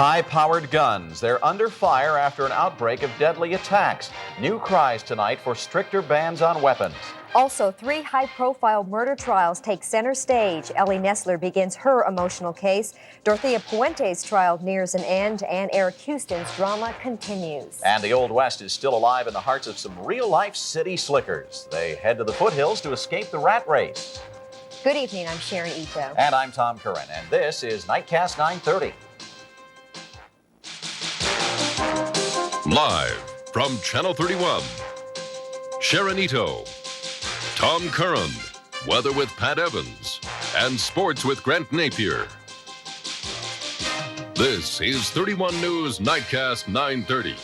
High-powered guns. They're under fire after an outbreak of deadly attacks. New cries tonight for stricter bans on weapons. Also, 3 high-profile murder trials take center stage. Ellie Nessler begins her emotional case. Dorothea Puente's trial nears an end, and Eric Houston's drama continues. And the Old West is still alive in the hearts of some real-life city slickers. They head to the foothills to escape the rat race. Good evening, I'm Sharon Ito. And I'm Tom Curran, and this is Nightcast 930. Live from Channel 31, Sharon Ito, Tom Curran, weather with Pat Evans, and sports with Grant Napier. This is 31 News Nightcast 930.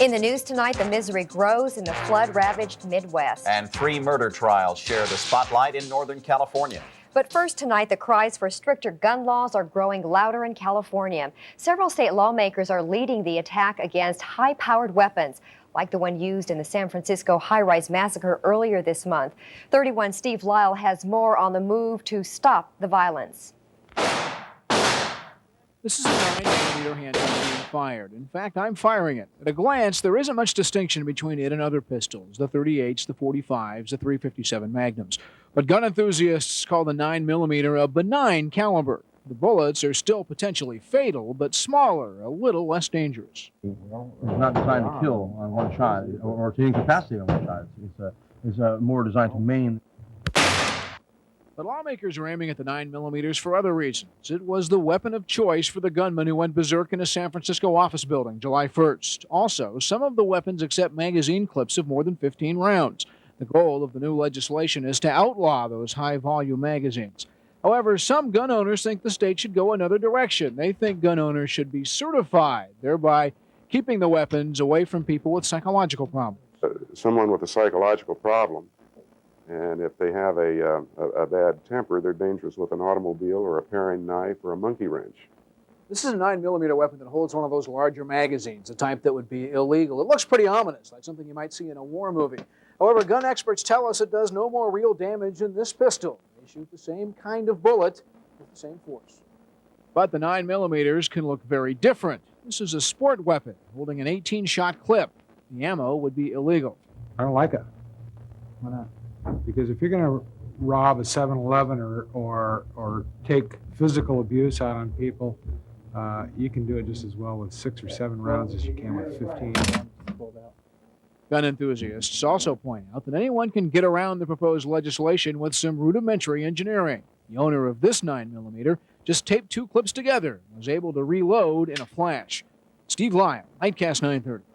In the news tonight, the misery grows in the flood-ravaged Midwest. And 3 murder trials share the spotlight in Northern California. But first tonight, the cries for stricter gun laws are growing louder in California. Several state lawmakers are leading the attack against high-powered weapons, like the one used in the San Francisco high-rise massacre earlier this month. 31's Steve Lyle has more on the move to stop the violence. This is a 9mm handgun being fired. In fact, I'm firing it. At a glance, there isn't much distinction between it and other pistols, the 38s, the 45s, the .357 Magnums. But gun enthusiasts call the 9mm a benign caliber. The bullets are still potentially fatal, but smaller, a little less dangerous. Well, it's not designed to kill on one shot or to incapacitate on one shot. It's more designed to maim. But lawmakers are aiming at the 9mm for other reasons. It was the weapon of choice for the gunman who went berserk in a San Francisco office building July 1st. Also, some of the weapons accept magazine clips of more than 15 rounds. The goal of the new legislation is to outlaw those high-volume magazines. However, some gun owners think the state should go another direction. They think gun owners should be certified, thereby keeping the weapons away from people with psychological problems. Someone with a psychological problem, and if they have a bad temper, they're dangerous with an automobile or a paring knife or a monkey wrench. This is a 9mm weapon that holds one of those larger magazines, a type that would be illegal. It looks pretty ominous, like something you might see in a war movie. However, gun experts tell us it does no more real damage than this pistol. They shoot the same kind of bullet with the same force. But the 9mm can look very different. This is a sport weapon holding an 18-shot clip. The ammo would be illegal. I don't like it. Why not? Because if you're going to rob a 7-Eleven or take physical abuse out on people, you can do it just as well with 6 or 7 rounds as you can with 15. Gun enthusiasts also point out that anyone can get around the proposed legislation with some rudimentary engineering. The owner of this 9mm just taped 2 clips together and was able to reload in a flash. Steve Lyle, Nightcast 930.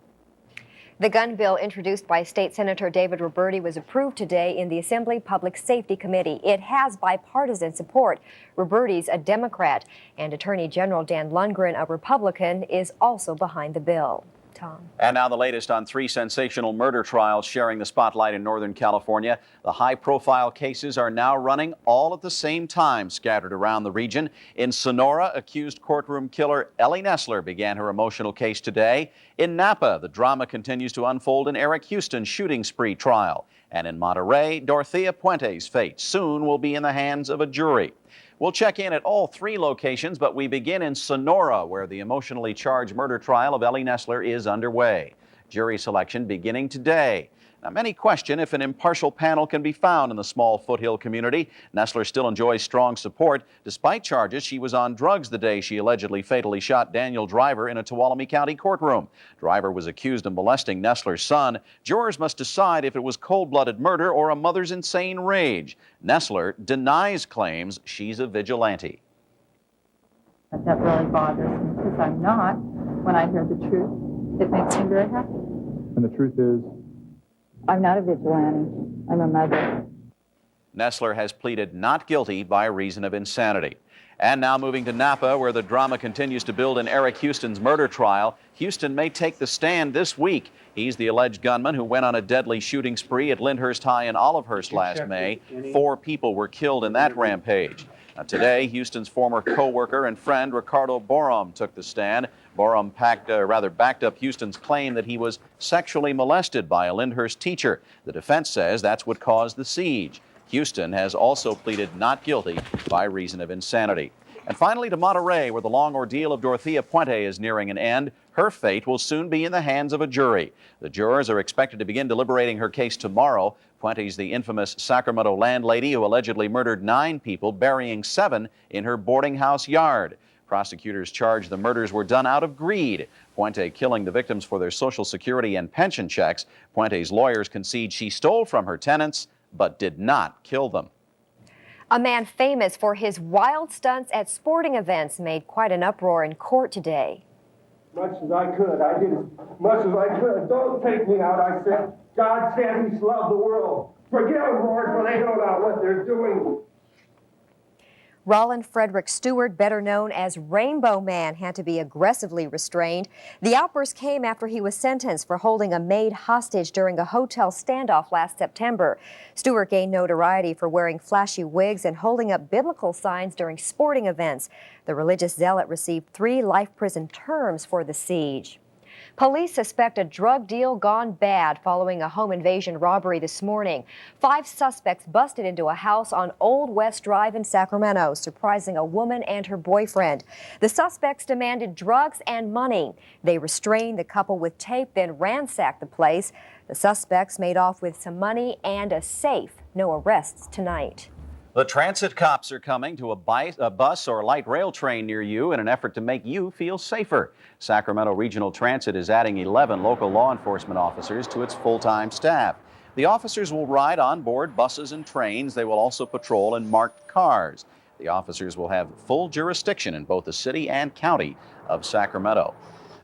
The gun bill introduced by State Senator David Roberti was approved today in the Assembly Public Safety Committee. It has bipartisan support. Roberti's a Democrat, and Attorney General Dan Lundgren, a Republican, is also behind the bill. Tom. And now the latest on 3 sensational murder trials sharing the spotlight in Northern California. The high-profile cases are now running all at the same time, scattered around the region. In Sonora, accused courtroom killer Ellie Nessler began her emotional case today. In Napa, the drama continues to unfold in Eric Houston's shooting spree trial. And in Monterey, Dorothea Puente's fate soon will be in the hands of a jury. We'll check in at all 3 locations, but we begin in Sonora, where the emotionally charged murder trial of Ellie Nessler is underway. Jury selection beginning today. Now, many question if an impartial panel can be found in the small foothill community. Nessler still enjoys strong support, despite charges she was on drugs the day she allegedly fatally shot Daniel Driver in a Tuolumne County courtroom. Driver was accused of molesting Nessler's son. Jurors must decide if it was cold-blooded murder or a mother's insane rage. Nessler denies claims she's a vigilante. That really bothers me because I'm not. When I hear the truth, it makes me very happy. And the truth is? I'm not a vigilante. I'm a mother. Nessler has pleaded not guilty by reason of insanity. And now moving to Napa, where the drama continues to build in Eric Houston's murder trial. Houston may take the stand this week. He's the alleged gunman who went on a deadly shooting spree at Lyndhurst High in Olivehurst last May. 4 people were killed in that rampage. Now, today, Houston's former co-worker and friend Ricardo Borum took the stand. Borum backed up Houston's claim that he was sexually molested by a Lyndhurst teacher. The defense says that's what caused the siege. Houston has also pleaded not guilty by reason of insanity. And finally to Monterey, where the long ordeal of Dorothea Puente is nearing an end. Her fate will soon be in the hands of a jury. The jurors are expected to begin deliberating her case tomorrow. Puente's the infamous Sacramento landlady who allegedly murdered 9 people, burying 7 in her boarding house yard. Prosecutors charge the murders were done out of greed, Puente killing the victims for their Social Security and pension checks. Puente's lawyers concede she stole from her tenants, but did not kill them. A man famous for his wild stunts at sporting events made quite an uproar in court today. Much as I could, I did as much as I could. Don't take me out, I said. God said He's loved the world. Forgive them, Lord, for they don't know what they're doing. Roland Frederick Stewart, better known as Rainbow Man, had to be aggressively restrained. The outburst came after he was sentenced for holding a maid hostage during a hotel standoff last September. Stewart gained notoriety for wearing flashy wigs and holding up biblical signs during sporting events. The religious zealot received 3 life prison terms for the siege. Police suspect a drug deal gone bad following a home invasion robbery this morning. 5 suspects busted into a house on Old West Drive in Sacramento, surprising a woman and her boyfriend. The suspects demanded drugs and money. They restrained the couple with tape, then ransacked the place. The suspects made off with some money and a safe. No arrests tonight. The transit cops are coming to a bus or light rail train near you in an effort to make you feel safer. Sacramento Regional Transit is adding 11 local law enforcement officers to its full-time staff. The officers will ride on board buses and trains. They will also patrol in marked cars. The officers will have full jurisdiction in both the city and county of Sacramento.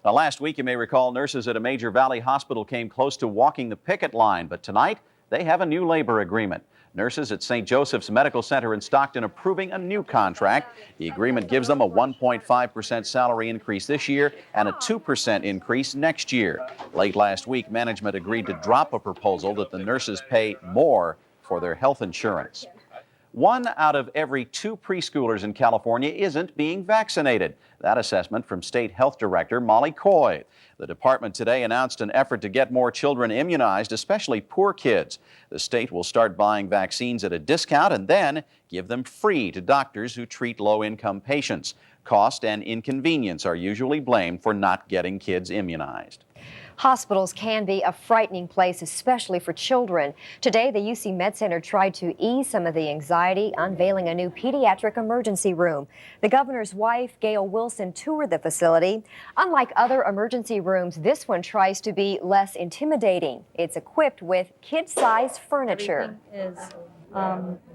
Now, last week, you may recall, nurses at a major valley hospital came close to walking the picket line, but tonight they have a new labor agreement. Nurses at St. Joseph's Medical Center in Stockton approving a new contract. The agreement gives them a 1.5% salary increase this year and a 2% increase next year. Late last week, management agreed to drop a proposal that the nurses pay more for their health insurance. 1 out of every 2 preschoolers in California isn't being vaccinated. That assessment from State Health Director Molly Coy. The department today announced an effort to get more children immunized, especially poor kids. The state will start buying vaccines at a discount and then give them free to doctors who treat low-income patients. Cost and inconvenience are usually blamed for not getting kids immunized. Hospitals can be a frightening place, especially for children. Today, the UC Med Center tried to ease some of the anxiety, unveiling a new pediatric emergency room. The governor's wife, Gail Wilson, toured the facility. Unlike other emergency rooms, this one tries to be less intimidating. It's equipped with kid-sized furniture. Everything is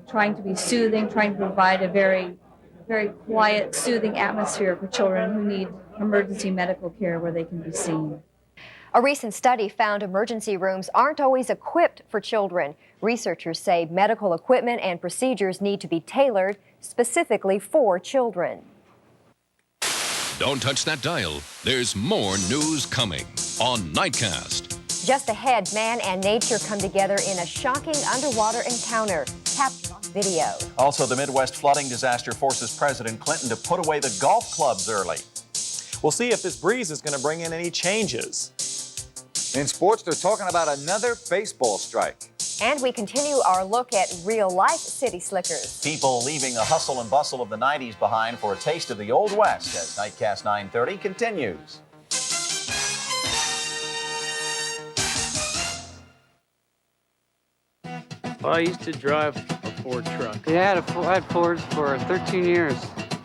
trying to be soothing, trying to provide a very quiet, soothing atmosphere for children who need emergency medical care where they can be seen. A recent study found emergency rooms aren't always equipped for children. Researchers say medical equipment and procedures need to be tailored specifically for children. Don't touch that dial. There's more news coming on Nightcast. Just ahead, man and nature come together in a shocking underwater encounter, captured on video. Also, the Midwest flooding disaster forces President Clinton to put away the golf clubs early. We'll see if this breeze is going to bring in any changes. In sports, they're talking about another baseball strike. And we continue our look at real-life city slickers. People leaving the hustle and bustle of the 90s behind for a taste of the Old West as Nightcast 930 continues. Well, I used to drive a Ford truck. Yeah, I had Fords for 13 years.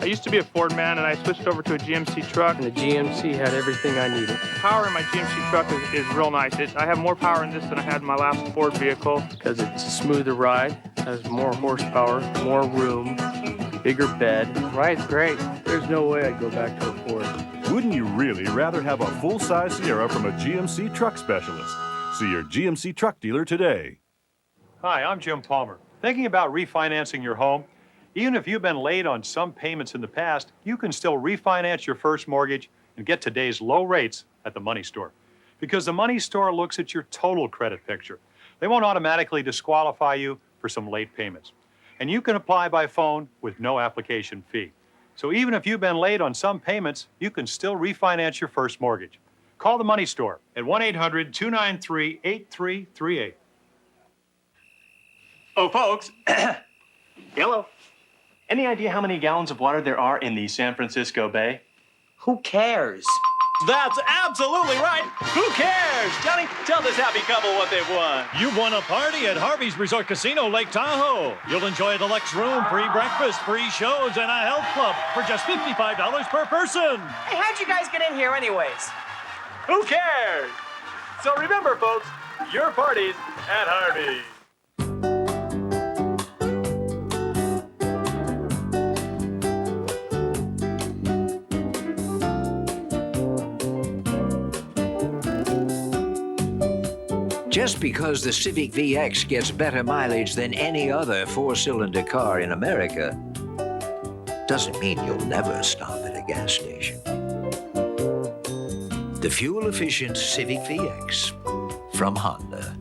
I used to be a Ford man, and I switched over to a GMC truck. And the GMC had everything I needed. Power in my GMC truck is real nice. I have more power in this than I had in my last Ford vehicle. Because it's a smoother ride, has more horsepower, more room, bigger bed. Ride's great. There's no way I'd go back to a Ford. Wouldn't you really rather have a full-size Sierra from a GMC truck specialist? See your GMC truck dealer today. Hi, I'm Jim Palmer. Thinking about refinancing your home? Even if you've been late on some payments in the past, you can still refinance your first mortgage and get today's low rates at the Money Store. Because the Money Store looks at your total credit picture. They won't automatically disqualify you for some late payments. And you can apply by phone with no application fee. So even if you've been late on some payments, you can still refinance your first mortgage. Call the Money Store at 1-800-293-8338. Oh, folks. Hello. Any idea how many gallons of water there are in the San Francisco Bay? Who cares? That's absolutely right. Who cares? Johnny, tell this happy couple what they've won. You've won a party at Harvey's Resort Casino, Lake Tahoe. You'll enjoy a deluxe room, free breakfast, free shows, and a health club for just $55 per person. Hey, how'd you guys get in here anyways? Who cares? So remember, folks, your party's at Harvey's. Just because the Civic VX gets better mileage than any other four-cylinder car in America doesn't mean you'll never stop at a gas station. The fuel-efficient Civic VX from Honda.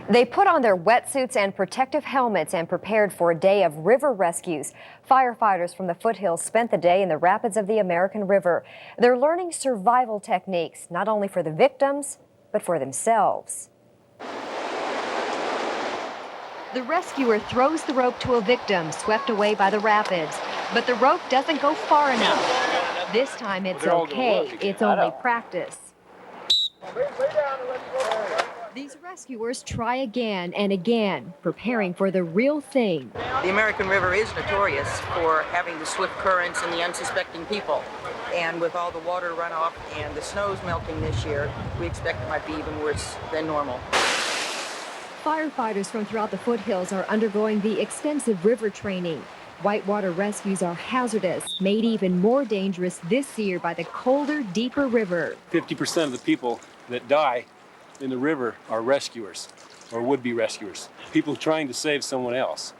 They put on their wetsuits and protective helmets and prepared for a day of river rescues. Firefighters from the foothills spent the day in the rapids of the American River. They're learning survival techniques, not only for the victims, but for themselves. The rescuer throws the rope to a victim swept away by the rapids, but the rope doesn't go far enough. This time it's okay. It's only practice. These rescuers try again and again, preparing for the real thing. The American River is notorious for having the swift currents and the unsuspecting people. And with all the water runoff and the snows melting this year, we expect it might be even worse than normal. Firefighters from throughout the foothills are undergoing the extensive river training. Whitewater rescues are hazardous, made even more dangerous this year by the colder, deeper river. 50% of the people that die in the river are rescuers or would-be rescuers, people trying to save someone else.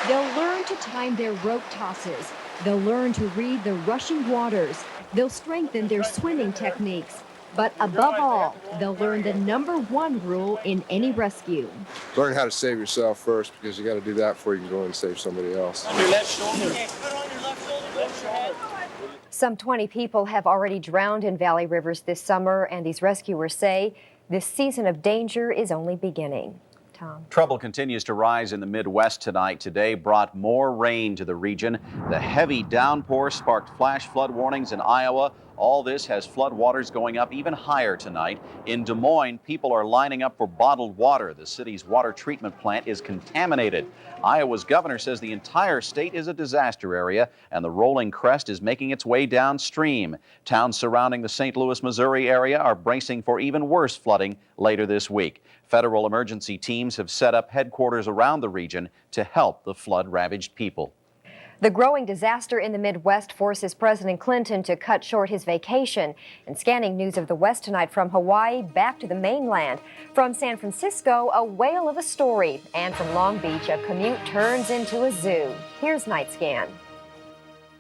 They'll learn to time their rope tosses. They'll learn to read the rushing waters. They'll strengthen their swimming techniques. But above all, they'll learn the #1 rule in any rescue. Learn how to save yourself first, because you got to do that before you can go and save somebody else. On your left shoulder. Some 20 people have already drowned in valley rivers this summer, and these rescuers say this season of danger is only beginning. Tom. Trouble continues to rise in the Midwest tonight. Today brought more rain to the region. The heavy downpour sparked flash flood warnings in Iowa. All this has floodwaters going up even higher tonight. In Des Moines, people are lining up for bottled water. The city's water treatment plant is contaminated. Iowa's governor says the entire state is a disaster area, and the rolling crest is making its way downstream. Towns surrounding the St. Louis, Missouri area are bracing for even worse flooding later this week. Federal emergency teams have set up headquarters around the region to help the flood-ravaged people. The growing disaster in the Midwest forces President Clinton to cut short his vacation. And scanning news of the West tonight, from Hawaii back to the mainland. From San Francisco, a whale of a story. And from Long Beach, a commute turns into a zoo. Here's Night Scan.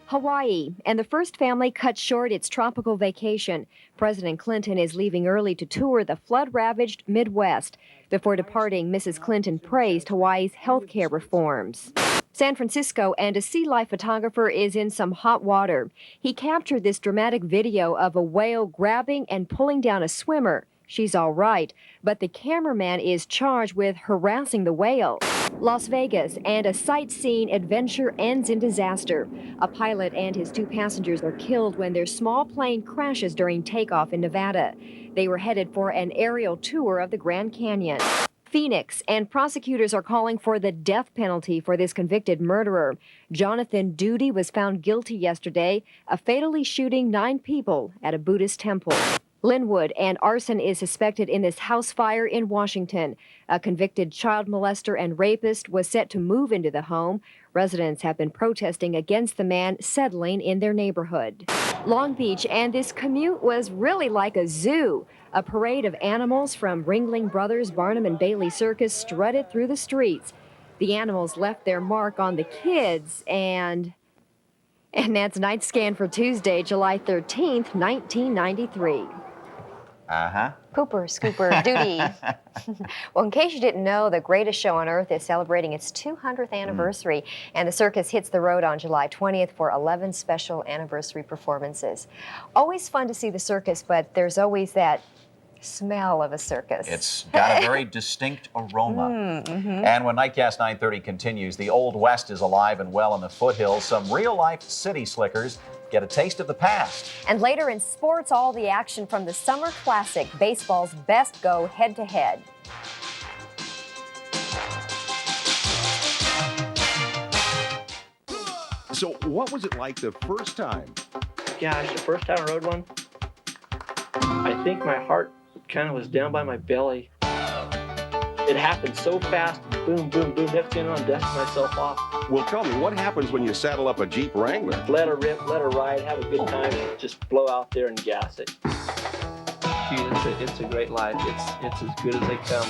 Hawaii, and the first family cut short its tropical vacation. President Clinton is leaving early to tour the flood-ravaged Midwest. Before departing, Mrs. Clinton praised Hawaii's health care reforms. San Francisco, and a sea life photographer is in some hot water. He captured this dramatic video of a whale grabbing and pulling down a swimmer. She's all right, but the cameraman is charged with harassing the whale. Las Vegas, and a sightseeing adventure ends in disaster. A pilot and his 2 passengers are killed when their small plane crashes during takeoff in Nevada. They were headed for an aerial tour of the Grand Canyon. Phoenix, and prosecutors are calling for the death penalty for this convicted murderer. Jonathan Doody was found guilty yesterday of fatally shooting 9 people at a Buddhist temple. Linwood, and arson is suspected in this house fire in Washington. A convicted child molester and rapist was set to move into the home. Residents have been protesting against the man settling in their neighborhood. Long Beach, and this commute was really like a zoo. A parade of animals from Ringling Brothers Barnum and Bailey Circus strutted through the streets. The animals left their mark on the kids, and that's Night Scan for Tuesday, July 13th, 1993. Cooper, Scooper, Duty. Well, in case you didn't know, the greatest show on earth is celebrating its 200th anniversary, and the circus hits the road on July 20th for 11 special anniversary performances. Always fun to see the circus, but there's always that Smell of a circus. It's got a very distinct aroma. And when Nightcast 930 continues, the Old West is alive and well in the foothills. Some real-life city slickers get a taste of the past. And later in sports, all the action from the Summer Classic. Baseball's best go head-to-head. So what was it like the first time? Gosh, the first time I rode one, I think my heart kind of was down by my belly. It happened so fast, boom, boom, boom. Next thing you know, I'm dusting myself off. Well, tell me, what happens when you saddle up a Jeep Wrangler? Let her rip, let her ride, have a good time, just blow out there and gas it. Gee, it's a great life. It's as good as they come.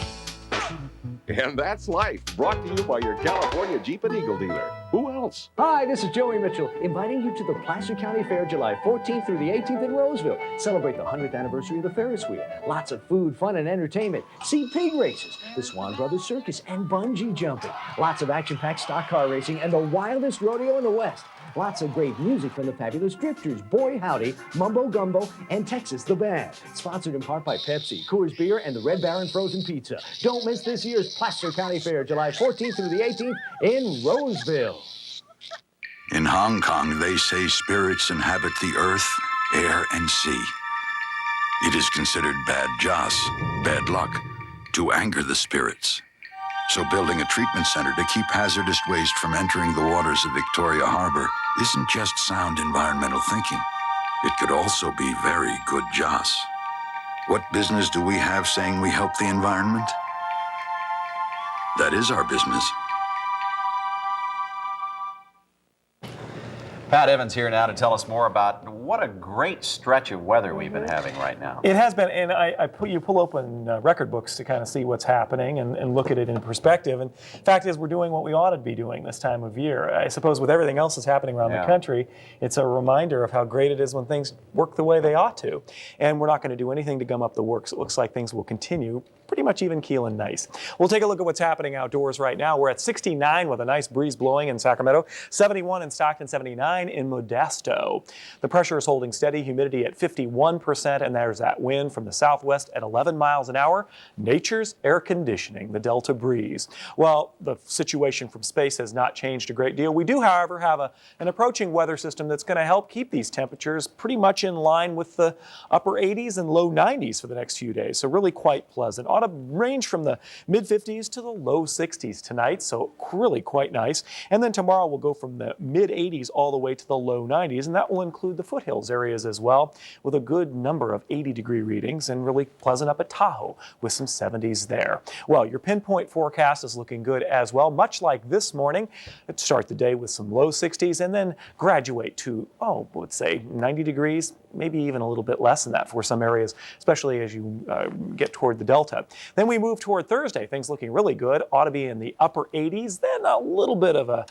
And that's life, brought to you by your California Jeep and Eagle dealer. Who else? Hi, this is Joey Mitchell, inviting you to the Placer County Fair July 14th through the 18th in Roseville. Celebrate the 100th anniversary of the Ferris wheel. Lots of food, fun, and entertainment. See pig races, the Swan Brothers Circus, and bungee jumping. Lots of action-packed stock car racing, and the wildest rodeo in the West. Lots of great music from the fabulous Drifters, Boy Howdy, Mumbo Gumbo, and Texas the Band. Sponsored in part by Pepsi, Coors Beer, and the Red Baron Frozen Pizza. Don't miss this year's Placer County Fair, July 14th through the 18th in Roseville. In Hong Kong, they say spirits inhabit the earth, air, and sea. It is considered bad joss, bad luck, to anger the spirits. So building a treatment center to keep hazardous waste from entering the waters of Victoria Harbor isn't just sound environmental thinking. It could also be very good joss. What business do we have saying we help the environment? That is our business. Pat Evans here now to tell us more about what a great stretch of weather we've been having right now. It has been, and you pull open record books to kind of see what's happening and look at it in perspective. And the fact is, we're doing what we ought to be doing this time of year. I suppose with everything else that's happening around the country, it's a reminder of how great it is when things work the way they ought to. And we're not going to do anything to gum up the works. It looks like things will continue pretty much even keel and nice. We'll take a look at what's happening outdoors right now. We're at 69 with a nice breeze blowing in Sacramento, 71 in Stockton, 79 in Modesto. The pressure is holding steady, humidity at 51%, and there's that wind from the southwest at 11 miles an hour. Nature's air conditioning, the Delta breeze. Well, the situation from space has not changed a great deal. We do, however, have an approaching weather system that's going to help keep these temperatures pretty much in line with the upper 80s and low 90s for the next few days, so really quite pleasant. Ought to range from the mid-50s to the low 60s tonight, so really quite nice. And then tomorrow we'll go from the mid-80s all the way to the low 90s, and that will include the foothills areas as well, with a good number of 80-degree readings, and really pleasant up at Tahoe with some 70s there. Well, your pinpoint forecast is looking good as well, much like this morning. Let's start the day with some low 60s and then graduate to, let's say 90 degrees, maybe even a little bit less than that for some areas, especially as you get toward the Delta. Then we move toward Thursday, things looking really good, ought to be in the upper 80s, then a little bit of a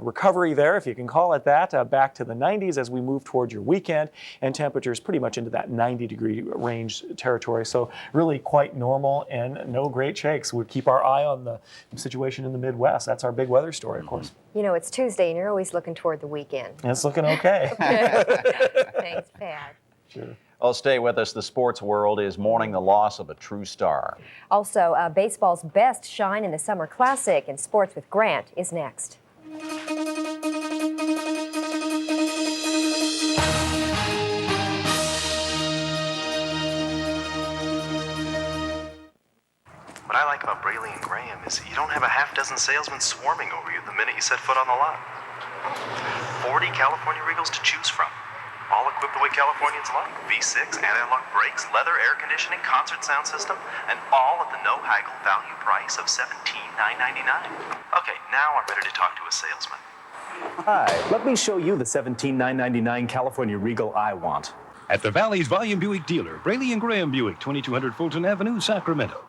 recovery there, if you can call it that, back to the 90s as we move towards your weekend, and temperatures pretty much into that 90-degree range territory, so really quite normal and no great shakes. We'll keep our eye on the situation in the Midwest. That's our big weather story, of course. You know, it's Tuesday and you're always looking toward the weekend. It's looking okay. Thanks, Pat. Sure. Well, stay with us. The sports world is mourning the loss of a true star. Also, baseball's best shine in the Summer Classic, and Sports with Grant is next. What I like about Braley and Graham is you don't have a half-dozen salesmen swarming over you the minute you set foot on the lot. 40 California Regals to choose from, all equipped the way Californians like. V6, anti-lock brakes, leather air conditioning, concert sound system, and all at the no-haggle value price of $17,999. Okay, now I'm ready to talk to a salesman. Hi, let me show you the $17,999 California Regal I want. At the Valley's Volume Buick dealer, Braley and Graham Buick, 2200 Fulton Avenue, Sacramento.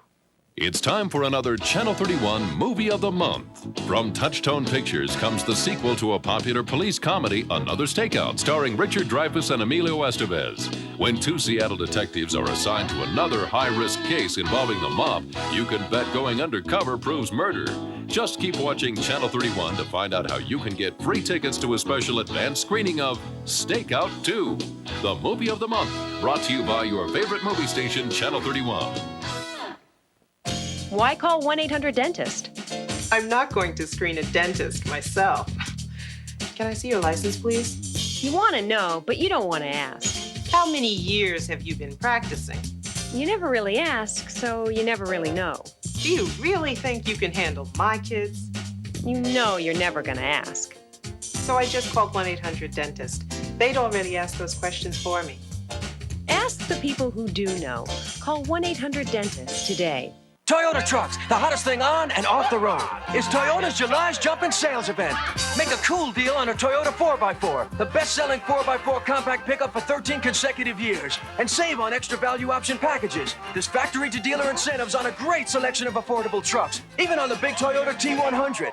It's time for another Channel 31 Movie of the Month. From Touchstone Pictures comes the sequel to a popular police comedy, Another Stakeout, starring Richard Dreyfuss and Emilio Estevez. When two Seattle detectives are assigned to another high-risk case involving the mob, you can bet going undercover proves murder. Just keep watching Channel 31 to find out how you can get free tickets to a special advanced screening of Stakeout 2. the Movie of the Month, brought to you by your favorite movie station, Channel 31. Why call 1-800-DENTIST? I'm not going to screen a dentist myself. Can I see your license, please? You want to know, but you don't want to ask. How many years have you been practicing? You never really ask, so you never really know. Do you really think you can handle my kids? You know you're never going to ask. So I just called 1-800-DENTIST. They'd already ask those questions for me. Ask the people who do know. Call 1-800-DENTIST today. Toyota trucks, the hottest thing on and off the road. It's Toyota's July's Jumpin' Sales event. Make a cool deal on a Toyota 4x4, the best-selling 4x4 compact pickup for 13 consecutive years. And save on extra value option packages. There's factory-to-dealer incentives on a great selection of affordable trucks, even on the big Toyota T100.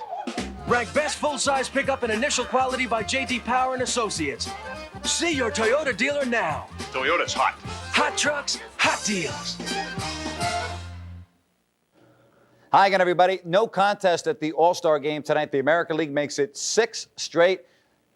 Ranked best full-size pickup and initial quality by J.D. Power and Associates. See your Toyota dealer now. Toyota's hot. Hot trucks, hot deals. Hi again, everybody. No contest at the All-Star game tonight. The American League makes it 6 straight,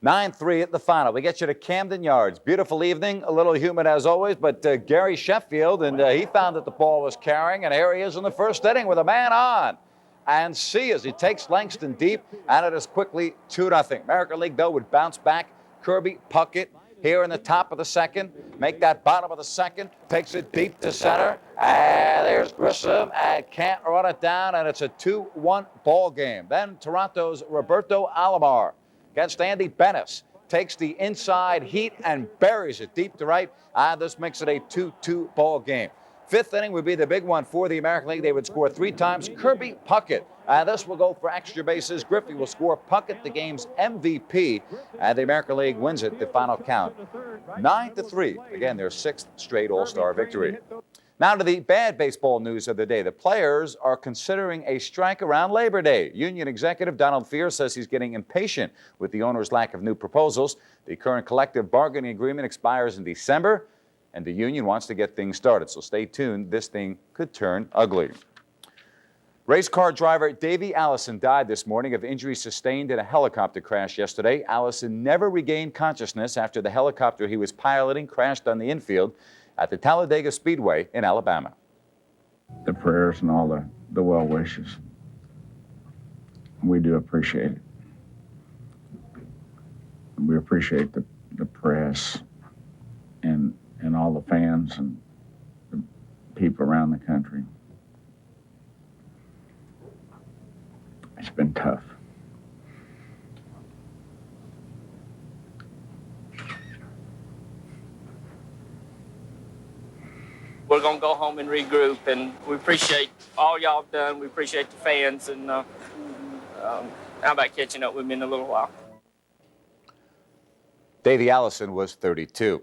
9-3 at the final. We get you to Camden Yards. Beautiful evening, a little humid as always, but Gary Sheffield, and he found that the ball was carrying, and here he is in the first inning with a man on. And see as he takes Langston deep, and it is quickly 2-0. American League, though, would bounce back. Kirby Puckett here in the top of the second. Make that bottom of the second. Takes it deep to center. And there's Grissom and can't run it down. And it's a 2-1 ball game. Then Toronto's Roberto Alomar against Andy Bennis. Takes the inside heat and buries it deep to right. And this makes it a 2-2 ball game. Fifth inning would be the big one for the American League. They would score 3 times. Kirby Puckett. This will go for extra bases. Griffey will score. Puckett, the game's MVP. And the American League wins it, the final count, 9-3. Again, their 6th straight All-Star victory. Now to the bad baseball news of the day. The players are considering a strike around Labor Day. Union executive Donald Fear says he's getting impatient with the owner's lack of new proposals. The current collective bargaining agreement expires in December, and the union wants to get things started. So stay tuned. This thing could turn ugly. Race car driver Davey Allison died this morning of injuries sustained in a helicopter crash yesterday. Allison never regained consciousness after the helicopter he was piloting crashed on the infield at the Talladega Speedway in Alabama. The prayers and all the well wishes, we do appreciate it. We appreciate the press and all the fans and the people around the country. It's been tough. We're going to go home and regroup, and we appreciate all y'all have done. We appreciate the fans, and how about catching up with me in a little while? Davey Allison was 32.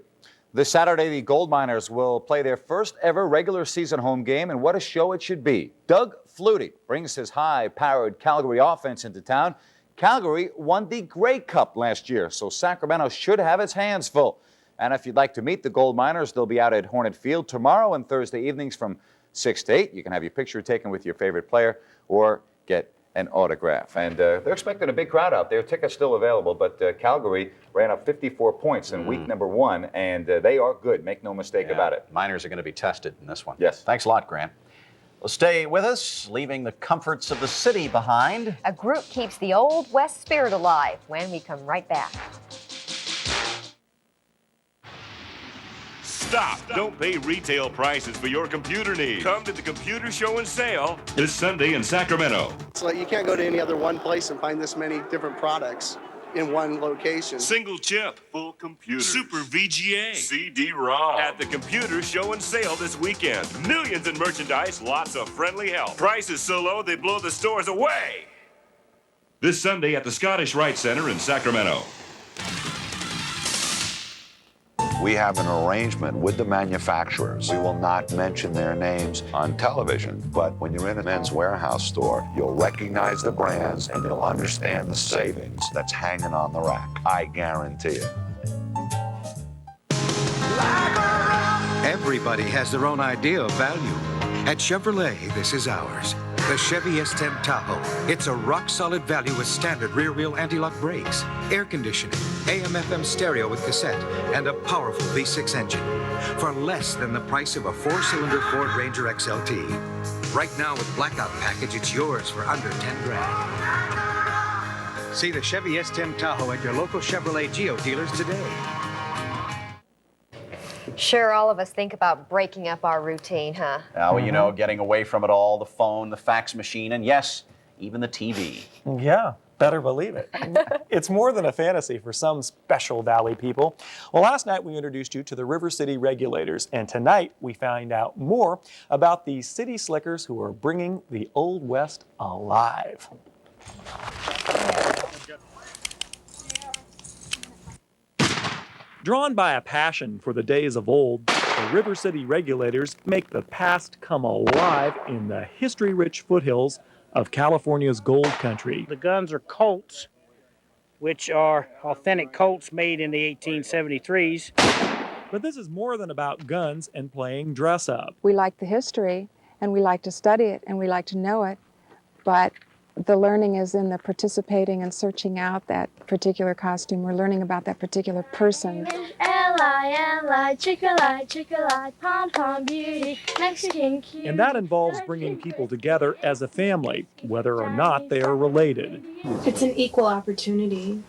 This Saturday, the Gold Miners will play their first ever regular season home game, and what a show it should be. Doug Flutie brings his high-powered Calgary offense into town. Calgary won the Grey Cup last year, so Sacramento should have its hands full. And if you'd like to meet the Gold Miners, they'll be out at Hornet Field tomorrow and Thursday evenings from 6 to 8. You can have your picture taken with your favorite player or get an autograph. And they're expecting a big crowd out there. Tickets still available, but Calgary ran up 54 points in week number 1, and they are good. Make no mistake about it. Miners are going to be tested in this one. Yes. Thanks a lot, Grant. Well, stay with us, leaving the comforts of the city behind. A group keeps the Old West spirit alive when we come right back. Stop! Don't pay retail prices for your computer needs. Come to the Computer Show and Sale this Sunday in Sacramento. It's like you can't go to any other one place and find this many different products in one location. Single chip, full computer, Super VGA, CD-ROM. At the Computer Show and Sale this weekend. Millions in merchandise, lots of friendly help. Prices so low they blow the stores away. This Sunday at the Scottish Rite Center in Sacramento. We have an arrangement with the manufacturers. We will not mention their names on television, but when you're in a Men's Warehouse store, you'll recognize the brands and you'll understand the savings that's hanging on the rack. I guarantee it. Everybody has their own idea of value. At Chevrolet, this is ours. The Chevy S10 Tahoe. It's a rock-solid value with standard rear-wheel anti-lock brakes, air conditioning, AM/FM stereo with cassette, and a powerful V6 engine for less than the price of a 4-cylinder Ford Ranger XLT. Right now with Blackout Package, it's yours for under 10 grand. See the Chevy S10 Tahoe at your local Chevrolet Geo dealers today. Sure, all of us think about breaking up our routine, huh? Well, you know, getting away from it all, the phone, the fax machine, and yes, even the TV. Yeah, better believe it. It's more than a fantasy for some special Valley people. Well, last night we introduced you to the River City regulators, and tonight we find out more about the city slickers who are bringing the Old West alive. Drawn by a passion for the days of old, the River City regulators make the past come alive in the history-rich foothills of California's gold country. The guns are Colts, which are authentic Colts made in the 1873s. But this is more than about guns and playing dress-up. We like the history, and we like to study it, and we like to know it, but the learning is in the participating and searching out that particular costume. We're learning about that particular person. L-I-L-I, chick-a-lie, chick-a-lie, pom-pom beauty, Mexican cute. And that involves bringing people together as a family, whether or not they are related. It's an equal opportunity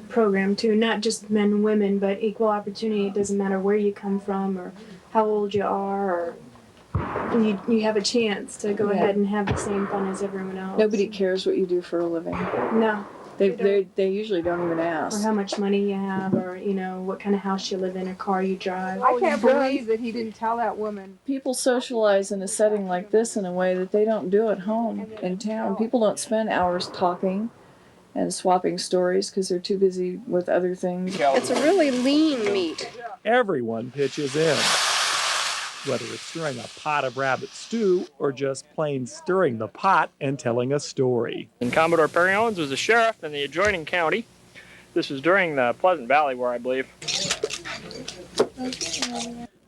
program too, not just men and women, but equal opportunity. It doesn't matter where you come from or how old you are, or you have a chance to go ahead and have the same fun as everyone else. Nobody cares what you do for a living. No. They usually don't even ask. Or how much money you have, or what kind of house you live in, or car you drive. I can't believe that he didn't tell that woman. People socialize in a setting like this in a way that they don't do at home in town. People don't spend hours talking and swapping stories because they're too busy with other things. It's a really lean meat. Everyone pitches in, whether it's stirring a pot of rabbit stew or just plain stirring the pot and telling a story. And Commodore Perry Owens was a sheriff in the adjoining county. This was during the Pleasant Valley War, I believe.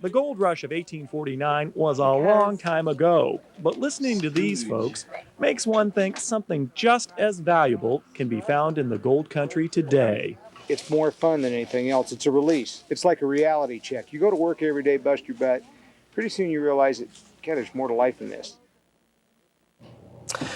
The gold rush of 1849 was a long time ago, but listening to these folks makes one think something just as valuable can be found in the gold country today. It's more fun than anything else. It's a release. It's like a reality check. You go to work every day, bust your butt. Pretty soon you realize that, God, there's more to life than this.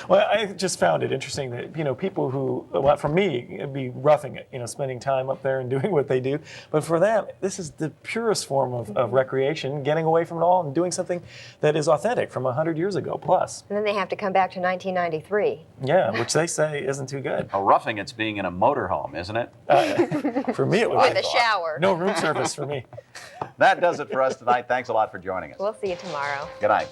Well, I just found it interesting that, people who, well, for me, it'd be roughing it, spending time up there and doing what they do. But for them, this is the purest form of recreation, getting away from it all and doing something that is authentic from 100 years ago plus. And then they have to come back to 1993. Yeah, which they say isn't too good. A roughing it's being in a motorhome, isn't it? For me, it was. With a shower. No room service for me. That does it for us tonight. Thanks a lot for joining us. We'll see you tomorrow. Good night.